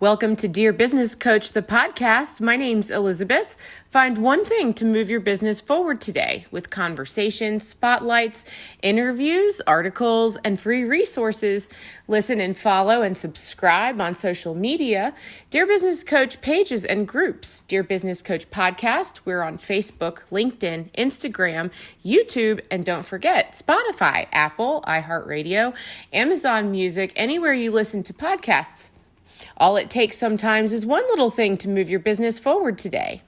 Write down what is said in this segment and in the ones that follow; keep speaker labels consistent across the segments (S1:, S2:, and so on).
S1: Welcome to Dear Business Coach, the podcast. My name's Elizabeth. Find one thing to move your business forward today with conversations, spotlights, interviews, articles, and free resources. Listen and follow and subscribe on social media. Dear Business Coach pages and groups. Dear Business Coach podcast. We're on Facebook, LinkedIn, Instagram, YouTube, and don't forget Spotify, Apple, iHeartRadio, Amazon Music, anywhere you listen to podcasts. All it takes sometimes is one little thing to move your business forward today.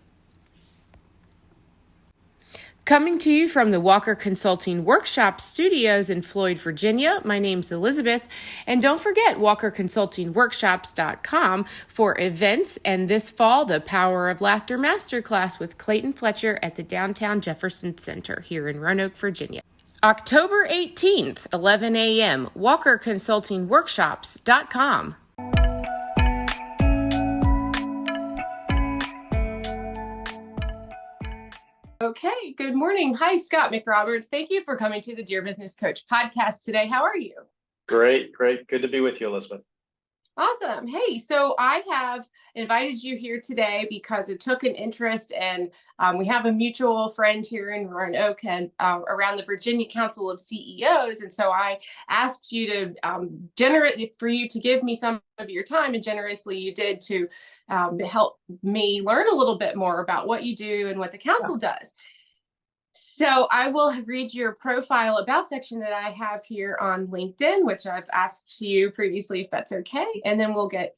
S1: Coming to you from the Walker Consulting Workshop Studios in Floyd, Virginia, my name's Elizabeth. And don't forget walkerconsultingworkshops.com for events, and this fall, the Power of Laughter Masterclass with Clayton Fletcher at the Downtown Jefferson Center here in Roanoke, Virginia. October 18th, 11 a.m., walkerconsultingworkshops.com. Okay, good morning. Hi, Scott McRoberts. Thank you for coming to the Dear Business Coach podcast today. How are you?
S2: Great. Good to be with you, Elizabeth.
S1: Awesome. Hey, so I have invited you here today because it took an interest, and we have a mutual friend here in Roanoke and around the Virginia Council of CEOs. And so I asked you to for you to give me some of your time, and generously you did, to help me learn a little bit more about what you do and what the council does. So I will read your profile about section that I have here on LinkedIn, which I've asked you previously if that's okay. And then we'll get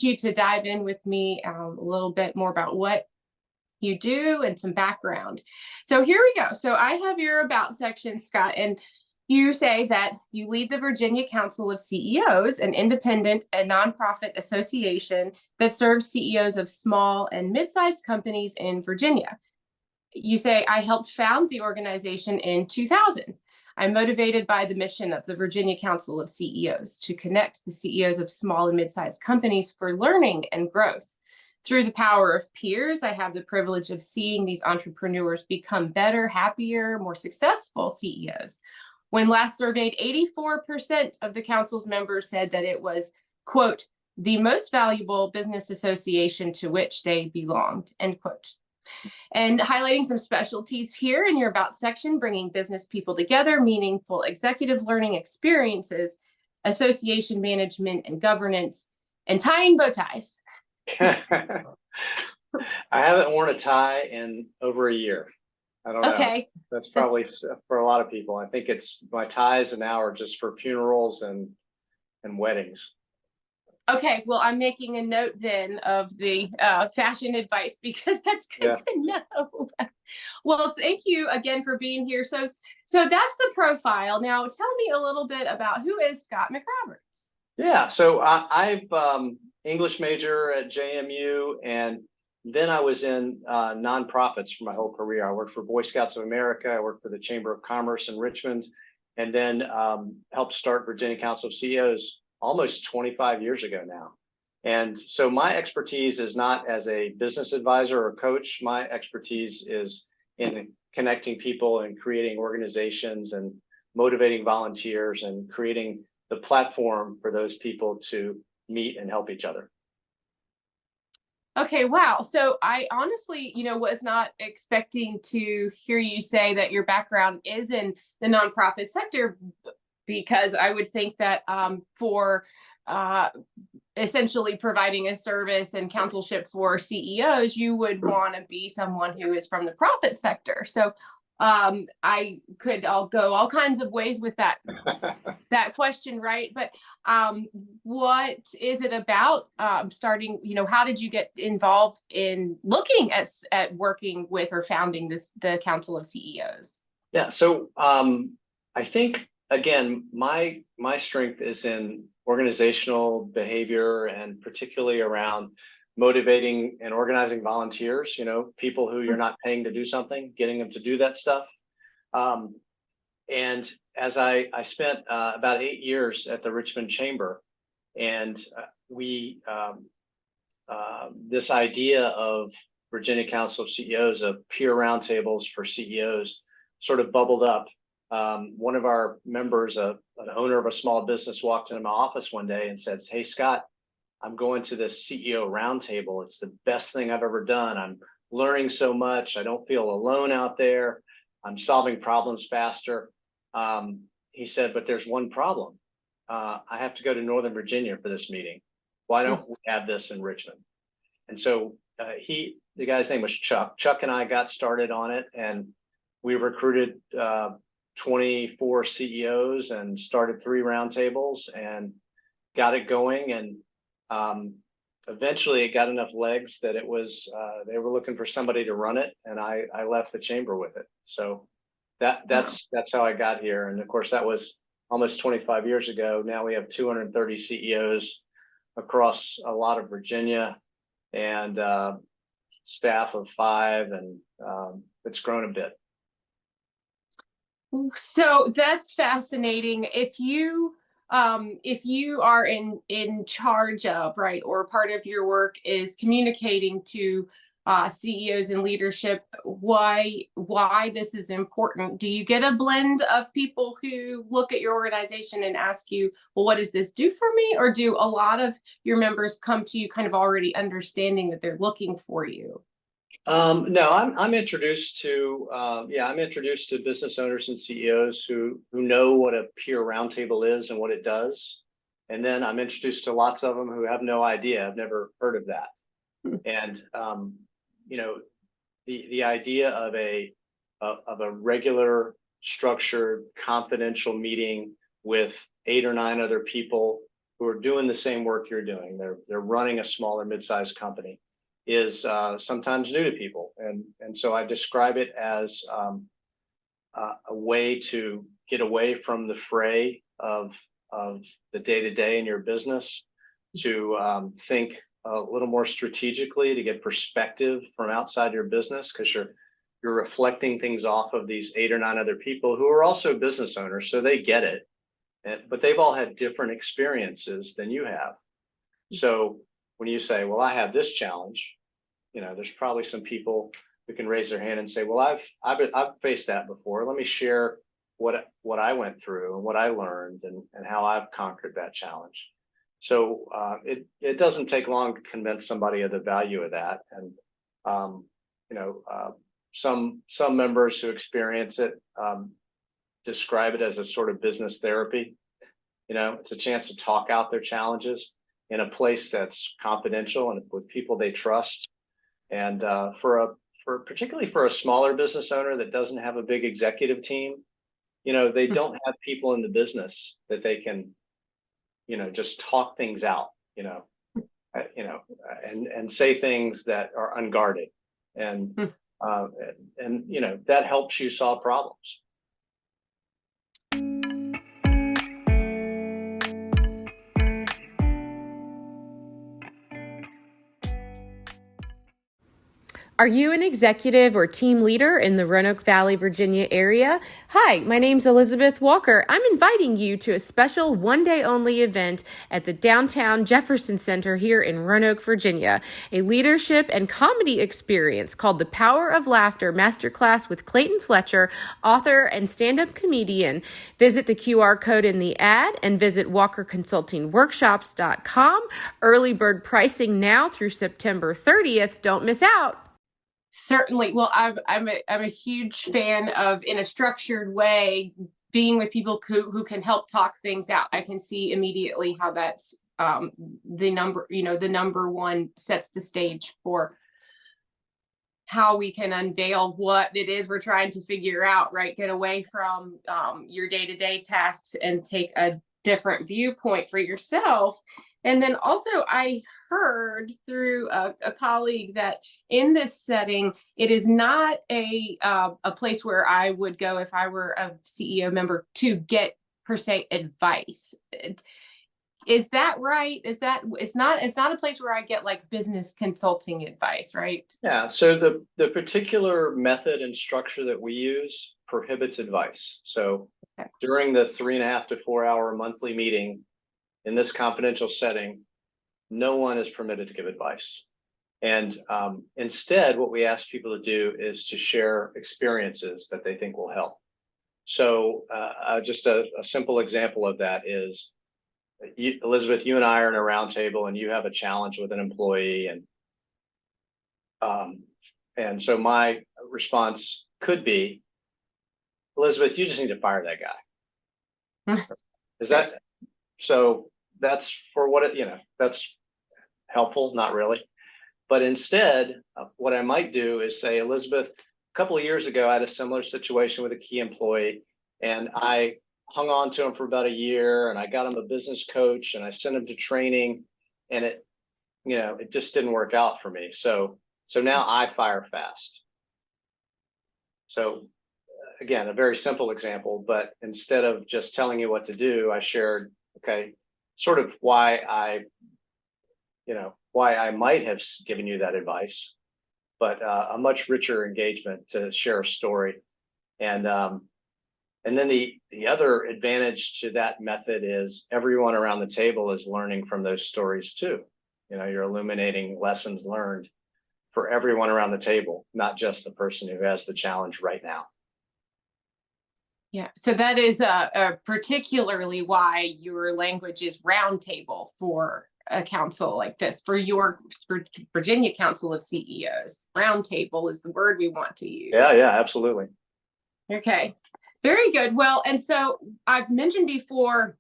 S1: you to dive in with me a little bit more about what you do and some background. So here we go. So I have your about section, Scott, and you say that you lead the Virginia Council of CEOs, an independent and nonprofit association that serves CEOs of small and mid-sized companies in Virginia. You say, I helped found the organization in 2000. I'm motivated by the mission of the Virginia Council of CEOs to connect the CEOs of small and mid-sized companies for learning and growth. Through the power of peers, I have the privilege of seeing these entrepreneurs become better, happier, more successful CEOs. When last surveyed, 84% of the council's members said that it was, quote, the most valuable business association to which they belonged, end quote. And highlighting some specialties here in your about section: bringing business people together, meaningful executive learning experiences, association management and governance, and tying bow ties.
S2: I haven't worn a tie in over a year. I don't know.
S1: Okay.
S2: That's probably for a lot of people. I think my ties now are just for funerals and weddings.
S1: Okay, well, I'm making a note then of the fashion advice, because that's good to know. Well, thank you again for being here. So that's the profile. Now, tell me a little bit about who is Scott McRoberts.
S2: Yeah, so I've English major at JMU, and then I was in nonprofits for my whole career. I worked for Boy Scouts of America. I worked for the Chamber of Commerce in Richmond, and then helped start Virginia Council of CEOs almost 25 years ago now. And so my expertise is not as a business advisor or coach. My expertise is in connecting people and creating organizations and motivating volunteers and creating the platform for those people to meet and help each other.
S1: Okay, wow. So I honestly, was not expecting to hear you say that your background is in the nonprofit sector, because I would think that for essentially providing a service and counselship for CEOs, you would want to be someone who is from the profit sector. So I'll go all kinds of ways with that question, right? But what is it about starting? How did you get involved in looking at working with or founding the Council of CEOs?
S2: Yeah, so I think, again, my strength is in organizational behavior, and particularly around motivating and organizing volunteers, people who you're not paying to do something, getting them to do that stuff. And as I spent about 8 years at the Richmond Chamber, and this idea of Virginia Council of CEOs, of peer roundtables for CEOs, sort of bubbled up. One of our members, an owner of a small business, walked into my office one day and said, "Hey, Scott, I'm going to this CEO roundtable. It's the best thing I've ever done. I'm learning so much. I don't feel alone out there. I'm solving problems faster. He said, but there's one problem. I have to go to Northern Virginia for this meeting. Why don't we have this in Richmond? And so the guy's name was Chuck. Chuck and I got started on it, and we recruited 24 CEOs and started 3 roundtables and got it going. And eventually it got enough legs that it was, they were looking for somebody to run it. And I left the chamber with it. So that's how I got here. And of course, that was almost 25 years ago. Now we have 230 CEOs across a lot of Virginia, and staff of 5, and it's grown a bit.
S1: So that's fascinating. If you are in charge of, right, or part of your work is communicating to CEOs and leadership why this is important, do you get a blend of people who look at your organization and ask you, well, what does this do for me? Or do a lot of your members come to you kind of already understanding that they're looking for you?
S2: No, I'm introduced to I'm introduced to business owners and CEOs who know what a peer roundtable is and what it does, and then I'm introduced to lots of them who have no idea. I've never heard of that. And the idea of a regular, structured, confidential meeting with 8 or 9 other people who are doing the same work you're doing. They're running a smaller, mid-sized company, is sometimes new to people. And so I describe it as a way to get away from the fray of the day-to-day in your business, to think a little more strategically, to get perspective from outside your business, because you're reflecting things off of these 8 or 9 other people who are also business owners, so they get it, but they've all had different experiences than you have. So when you say, well, I have this challenge, there's probably some people who can raise their hand and say, well, I've faced that before. Let me share what I went through and what I learned and how I've conquered that challenge. So it doesn't take long to convince somebody of the value of that. And some members who experience it describe it as a sort of business therapy. It's a chance to talk out their challenges in a place that's confidential and with people they trust. And particularly for a smaller business owner that doesn't have a big executive team, they don't have people in the business that they can, just talk things out, and say things that are unguarded, and that helps you solve problems.
S3: Are you an executive or team leader in the Roanoke Valley, Virginia area? Hi, my name's Elizabeth Walker. I'm inviting you to a special one-day-only event at the downtown Jefferson Center here in Roanoke, Virginia, a leadership and comedy experience called The Power of Laughter Masterclass with Clayton Fletcher, author and stand-up comedian. Visit the QR code in the ad and visit walkerconsultingworkshops.com. Early bird pricing now through September 30th. Don't miss out.
S1: Certainly. Well, I'm a huge fan of, in a structured way, being with people who can help talk things out. I can see immediately how that's the number one sets the stage for how we can unveil what it is we're trying to figure out, right? Get away from your day-to-day tasks and take a different viewpoint for yourself. And then also I heard through a colleague that in this setting, it is not a place where I would go if I were a CEO member to get per se advice. Is that right? It's not a place where I get like business consulting advice, right?
S2: Yeah. So the particular method and structure that we use prohibits advice. So during the 3.5 to 4 hour monthly meeting in this confidential setting, no one is permitted to give advice. And instead, what we ask people to do is to share experiences that they think will help. So just a simple example of that is, Elizabeth, you and I are in a roundtable, and you have a challenge with an employee, and so my response could be, Elizabeth, you just need to fire that guy. Is that so? That's for what it, that's helpful, not really. But instead, what I might do is say, Elizabeth, a couple of years ago, I had a similar situation with a key employee, and I hung on to him for about a year, and I got him a business coach, and I sent him to training, and it just didn't work out for me. So now I fire fast. So again, a very simple example, but instead of just telling you what to do, I shared, okay, sort of why I might have given you that advice, but a much richer engagement to share a story. And then the other advantage to that method is everyone around the table is learning from those stories too. You're illuminating lessons learned for everyone around the table, not just the person who has the challenge right now.
S1: Yeah, so that is particularly why your language is roundtable for a council like this, for Virginia Council of CEOs. Roundtable is the word we want to use.
S2: Yeah, absolutely.
S1: Okay, very good. Well, and so I've mentioned before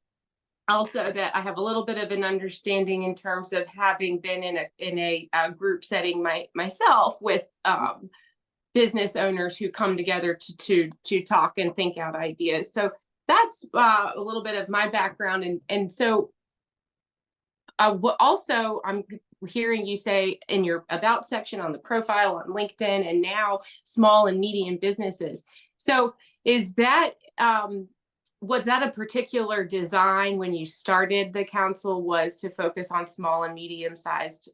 S1: also that I have a little bit of an understanding in terms of having been in a group setting myself with business owners who come together to talk and think out ideas. So that's a little bit of my background, and so what also I'm hearing you say in your about section on the profile on LinkedIn, and now small and medium businesses. So is that was that a particular design when you started the council, was to focus on small and medium sized,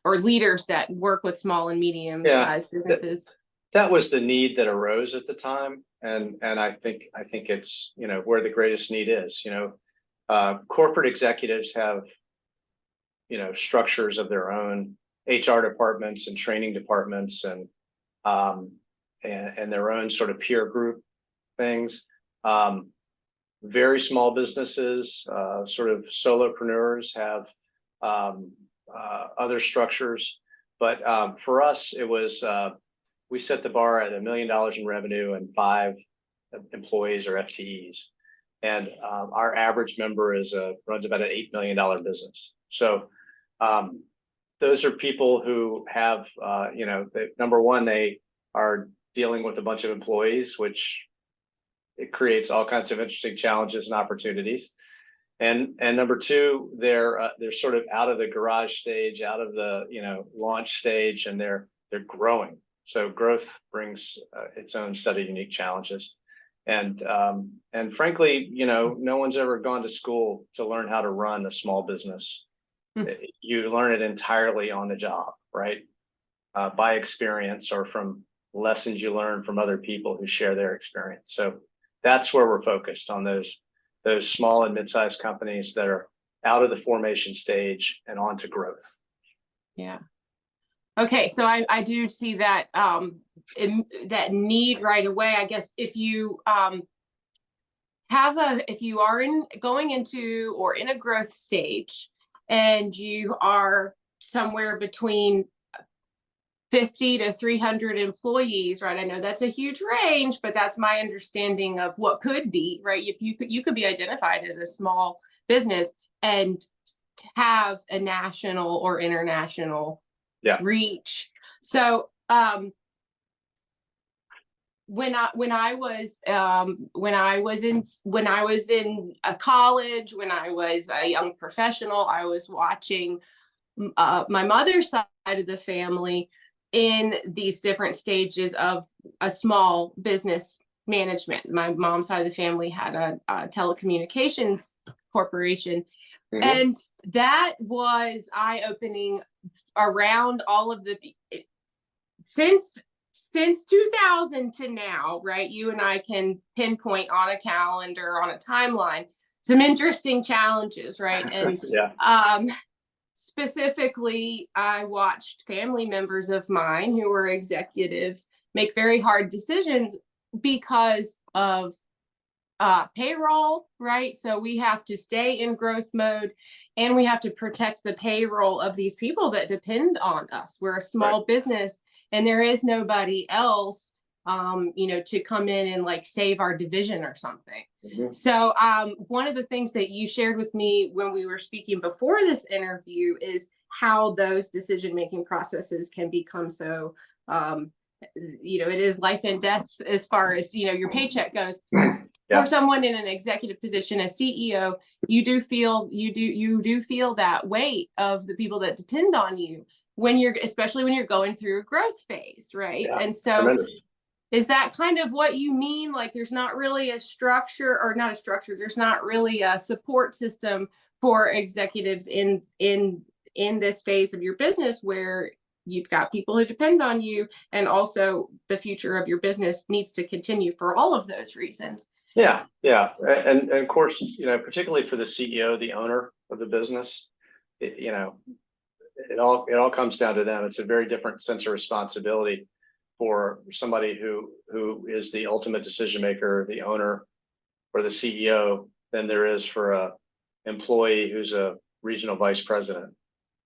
S1: or leaders that work with small and medium sized businesses?
S2: That was the need that arose at the time, and I think it's where the greatest need is. Corporate executives have structures of their own, HR departments and training departments, and their own sort of peer group things. Very small businesses, sort of solopreneurs, have other structures, but for us, it was we set the bar at $1 million in revenue and 5 employees or FTEs, and our average member runs about an $8 million business. So those are people who have, number one, they are dealing with a bunch of employees, which it creates all kinds of interesting challenges and opportunities. And number two, they're sort of out of the garage stage, out of the launch stage, and they're growing. So growth brings its own set of unique challenges. And frankly, no one's ever gone to school to learn how to run a small business. You learn it entirely on the job, right? By experience, or from lessons you learn from other people who share their experience. So that's where we're focused, on those small and mid-sized companies that are out of the formation stage and on to growth.
S1: Yeah. Okay, so I do see that that need right away. I guess if you if you are going into or in a growth stage, and you are somewhere between 50 to 300 employees, right? I know that's a huge range, but that's my understanding of what could be, right? If you could be identified as a small business and have a national or international reach. So when I was in a college, when I was a young professional, I was watching my mother's side of the family in these different stages of a small business management. My mom's side of the family had a telecommunications corporation. Mm-hmm. And that was eye-opening around all of since 2000 to now, right? You and I can pinpoint on a calendar, on a timeline, some interesting challenges, right? And specifically, I watched family members of mine who were executives make very hard decisions because of payroll, right? So we have to stay in growth mode, and we have to protect the payroll of these people that depend on us. We're a small business, and there is nobody else, to come in and like save our division or something. So one of the things that you shared with me when we were speaking before this interview is how those decision-making processes can become so, it is life and death as far as, your paycheck goes. For someone in an executive position, a CEO, you do feel that weight of the people that depend on you especially when you're going through a growth phase, right? And so
S2: tremendous.
S1: Is that kind of what you mean? Like there's not really a structure, or not a structure, there's not really a support system for executives in this phase of your business where you've got people who depend on you, and also the future of your business needs to continue for all of those reasons.
S2: Yeah. And of course, particularly for the CEO, the owner of the business, it all comes down to them. It's a very different sense of responsibility for somebody who is the ultimate decision maker, the owner or the CEO, than there is for a employee who's a regional vice president.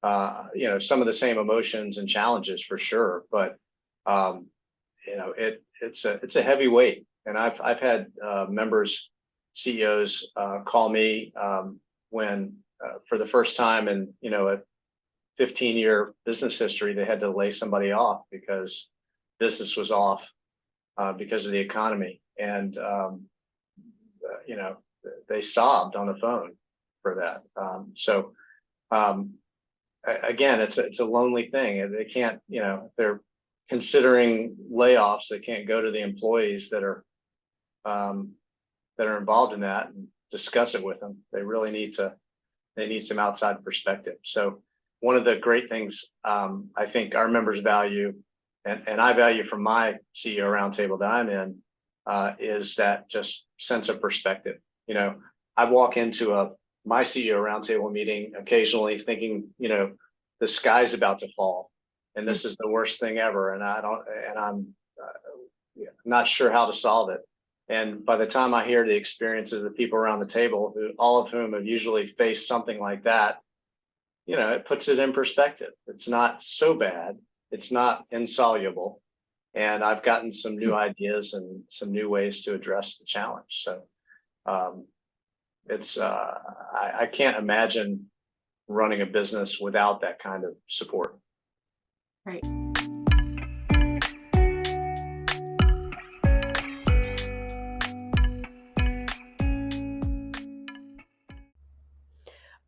S2: Some of the same emotions and challenges for sure, but it's a heavy weight. And I've had members, CEOs, call me when for the first time in a 15-year business history, they had to lay somebody off because business was off because of the economy, and they sobbed on the phone for that. Again, it's a lonely thing. They can't, if they're considering layoffs, they can't go to the employees that are involved in that and discuss it with them. They really need some outside perspective. So one of the great things I think our members value, and I value from my CEO roundtable that I'm in, is that just sense of perspective. I walk into my CEO roundtable meeting occasionally thinking, the sky's about to fall, and this is the worst thing ever, and I'm not sure how to solve it. And by the time I hear the experiences of the people around the table, all of whom have usually faced something like that, it puts it in perspective. It's not so bad. It's not insoluble. And I've gotten some new ideas and some new ways to address the challenge. So I can't imagine running a business without that kind of support.
S1: Right.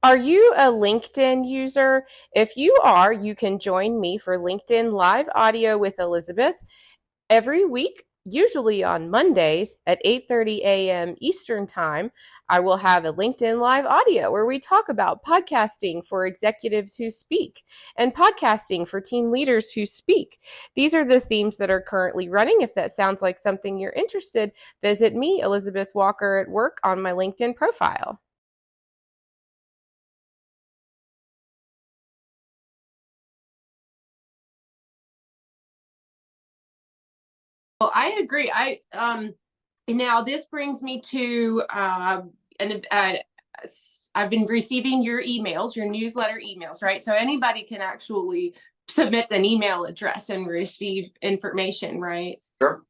S3: Are you a LinkedIn user? If you are, you can join me for LinkedIn Live Audio with Elizabeth every week, usually on Mondays at 8:30 a.m. Eastern Time. I will have a LinkedIn Live Audio where we talk about podcasting for executives who speak and podcasting for team leaders who speak. These are the themes that are currently running. If that sounds like something you're interested, visit me, Elizabeth Walker at Work, on my LinkedIn profile.
S1: Well, I agree. Now this brings me to I've been receiving your emails, your newsletter emails, right? So anybody can actually submit an email address and receive information, right?
S2: Sure.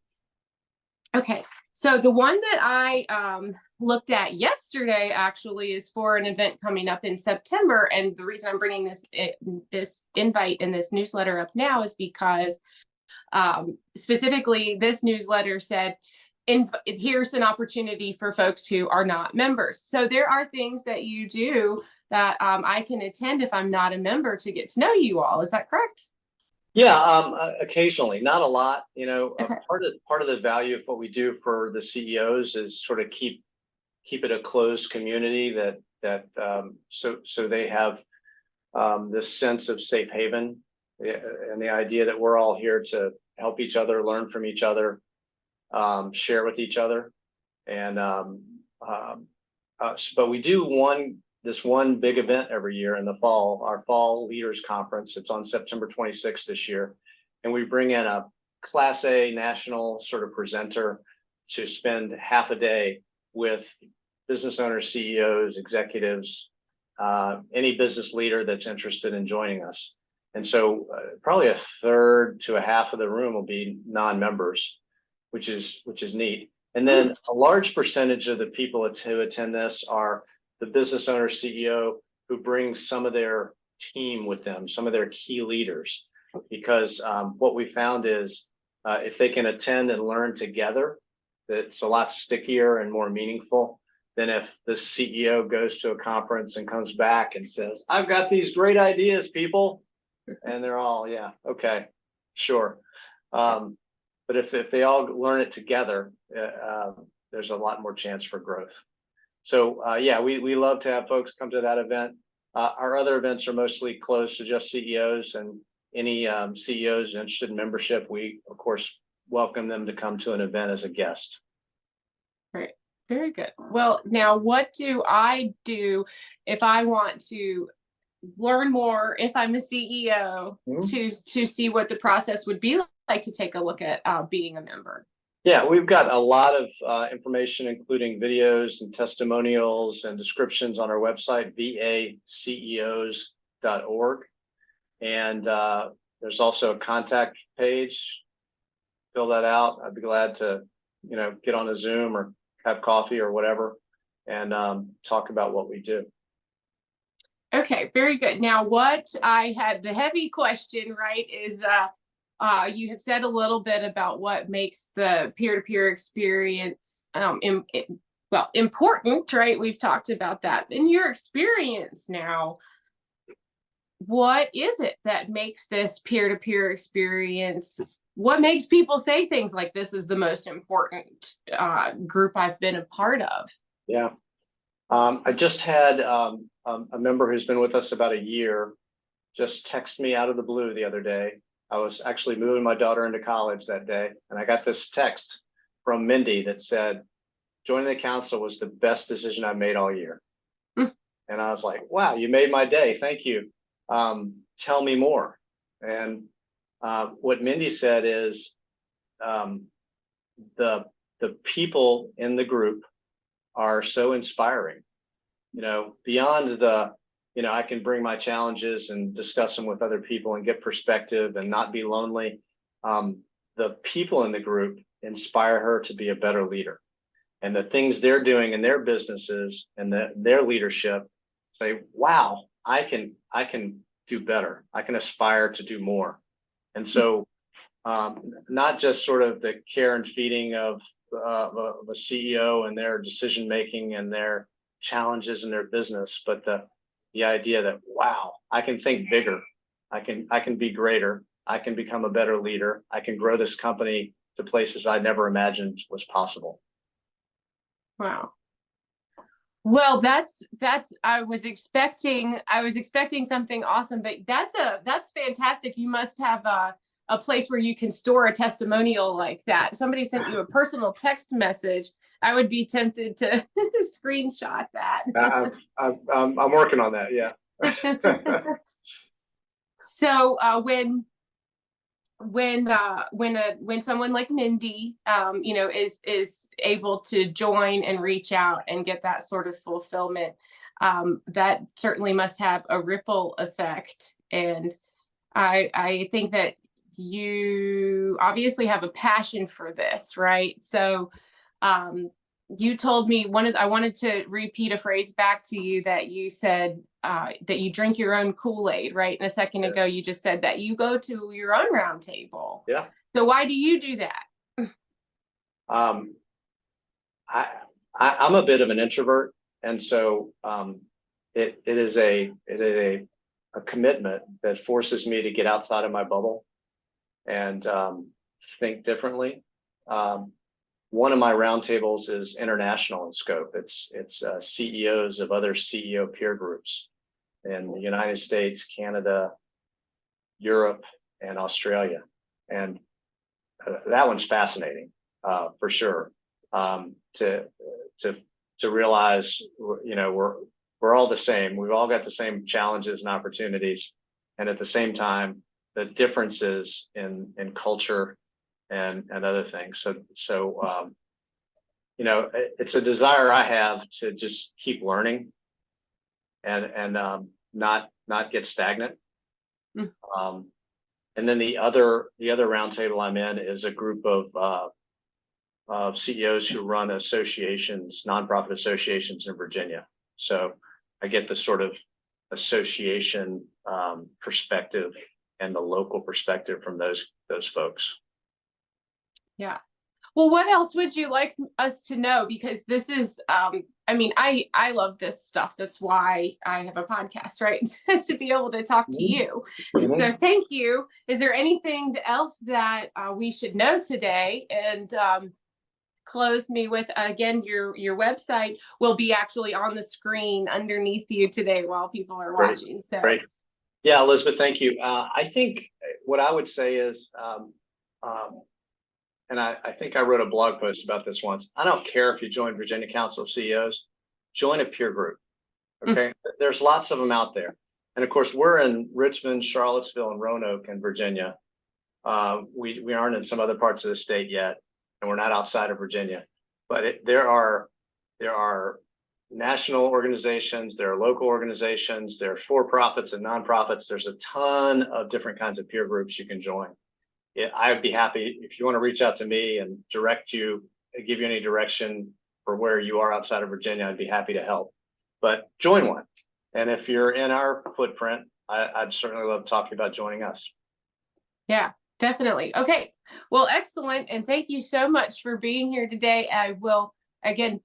S1: Okay. So the one that I looked at yesterday actually is for an event coming up in September, and the reason I'm bringing this invite in this newsletter up now is because specifically this newsletter said, here's an opportunity for folks who are not members. So there are things that you do that I can attend if I'm not a member to get to know you all. Is that correct?
S2: Yeah, occasionally, not a lot.
S1: Okay.
S2: Part of the value of what we do for the CEOs is sort of keep it a closed community that so they have this sense of safe haven, and the idea that we're all here to help each other, learn from each other, share with each other, and but we do this one big event every year in the fall, our Fall Leaders Conference. It's on September 26th this year, and we bring in a Class A national sort of presenter to spend half a day with business owners, CEOs, executives, any business leader that's interested in joining us. And so probably a third to a half of the room will be non-members, which is neat. And then a large percentage of the people who attend this are the business owner, CEO, who brings some of their team with them, some of their key leaders, because what we found is if they can attend and learn together, it's a lot stickier and more meaningful than if the CEO goes to a conference and comes back and says, I've got these great ideas, people. And they're all, yeah, okay, sure. But if they all learn it together, there's a lot more chance for growth. So yeah, we love to have folks come to that event. Our other events are mostly closed to just CEOs, and any CEOs interested in membership, we of course welcome them to come to an event as a guest.
S1: Right. Very good. Well, now what do I do if I want to learn more, if I'm a CEO, to see what the process would be like to take a look at being a member?
S2: Yeah, we've got a lot of information, including videos and testimonials and descriptions on our website, vaceos.org. And there's also a contact page. Fill that out. I'd be glad to, get on a Zoom or have coffee or whatever and talk about what we do.
S1: Okay, very good. Now, what I had, the heavy question, right, is you have said a little bit about what makes the peer-to-peer experience important, right? We've talked about that. In your experience now, what is it that makes this peer-to-peer experience? What makes people say things like this is the most important group I've been a part of?
S2: Yeah. I just had a member who's been with us about a year just text me out of the blue the other day. I was actually moving my daughter into college that day, and I got this text from Mindy that said, joining the council was the best decision I made all year. And I was like, wow, you made my day. Thank you. Tell me more. And what Mindy said is the people in the group are so inspiring, beyond the, I can bring my challenges and discuss them with other people and get perspective and not be lonely. The people in the group inspire her to be a better leader, and the things they're doing in their businesses and their leadership say, wow, I can do better. I can aspire to do more. And so not just sort of the care and feeding of a CEO and their decision making and their challenges in their business, but the idea that, wow, I can think bigger, I can be greater, I can become a better leader, I can grow this company to places I never imagined was possible.
S1: Wow. Well, that's I was expecting something awesome, but that's fantastic. You must have a place where you can store a testimonial like that. Somebody sent you a personal text message. I would be tempted to screenshot that.
S2: I'm working on that. Yeah.
S1: So when someone like Mindy, is able to join and reach out and get that sort of fulfillment, that certainly must have a ripple effect. And I think that you obviously have a passion for this, right? So you told me I wanted to repeat a phrase back to you that you said that you drink your own kool-aid, right? And a second ago, you just said that you go to your own round table.
S2: Yeah.
S1: So why do you do that?
S2: I'm a bit of an introvert, and so it is a commitment that forces me to get outside of my bubble and think differently. One of my roundtables is international in scope. It's CEOs of other CEO peer groups in the United States, Canada, Europe, and Australia, and that one's fascinating for sure. To realize, we're all the same. We've all got the same challenges and opportunities, and at the same time, the differences in culture and other things. So it's a desire I have to just keep learning and not get stagnant.
S1: Mm.
S2: And then the other roundtable I'm in is a group of CEOs who run associations, nonprofit associations in Virginia. So I get the sort of association perspective and the local perspective from those folks.
S1: Yeah. Well, what else would you like us to know? Because this is, I love this stuff. That's why I have a podcast, right? Just to be able to talk to you.
S2: Mm-hmm.
S1: So thank you. Is there anything else that we should know today? And close me with, again, your website will be actually on the screen underneath you today while people are watching. So
S2: great. Yeah, Elizabeth, thank you. I think what I would say is, and I think I wrote a blog post about this once. I don't care if you join Virginia Council of CEOs, join a peer group. Okay. There's lots of them out there. And of course, we're in Richmond, Charlottesville, and Roanoke in Virginia. We aren't in some other parts of the state yet, and we're not outside of Virginia. But there are national organizations, there are local organizations, there are for-profits and nonprofits. There's a ton of different kinds of peer groups you can join. I'd be happy if you want to reach out to me and give you any direction for where you are outside of Virginia. I'd be happy to help, but join one. And if you're in our footprint, I'd certainly love talking about joining us.
S1: Yeah, definitely. Okay. Well, excellent. And thank you so much for being here today. I will, again,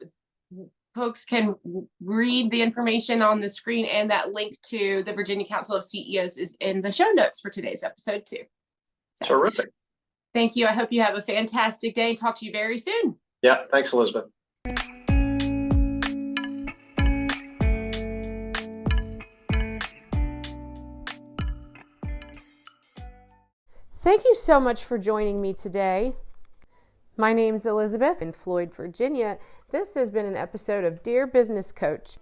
S1: folks can read the information on the screen, and that link to the Virginia Council of CEOs is in the show notes for today's episode too. So,
S2: terrific.
S1: Thank you. I hope you have a fantastic day. Talk to you very soon.
S2: Yeah. Thanks, Elizabeth.
S3: Thank you so much for joining me today. My name's Elizabeth in Floyd, Virginia. This has been an episode of Dear Business Coach.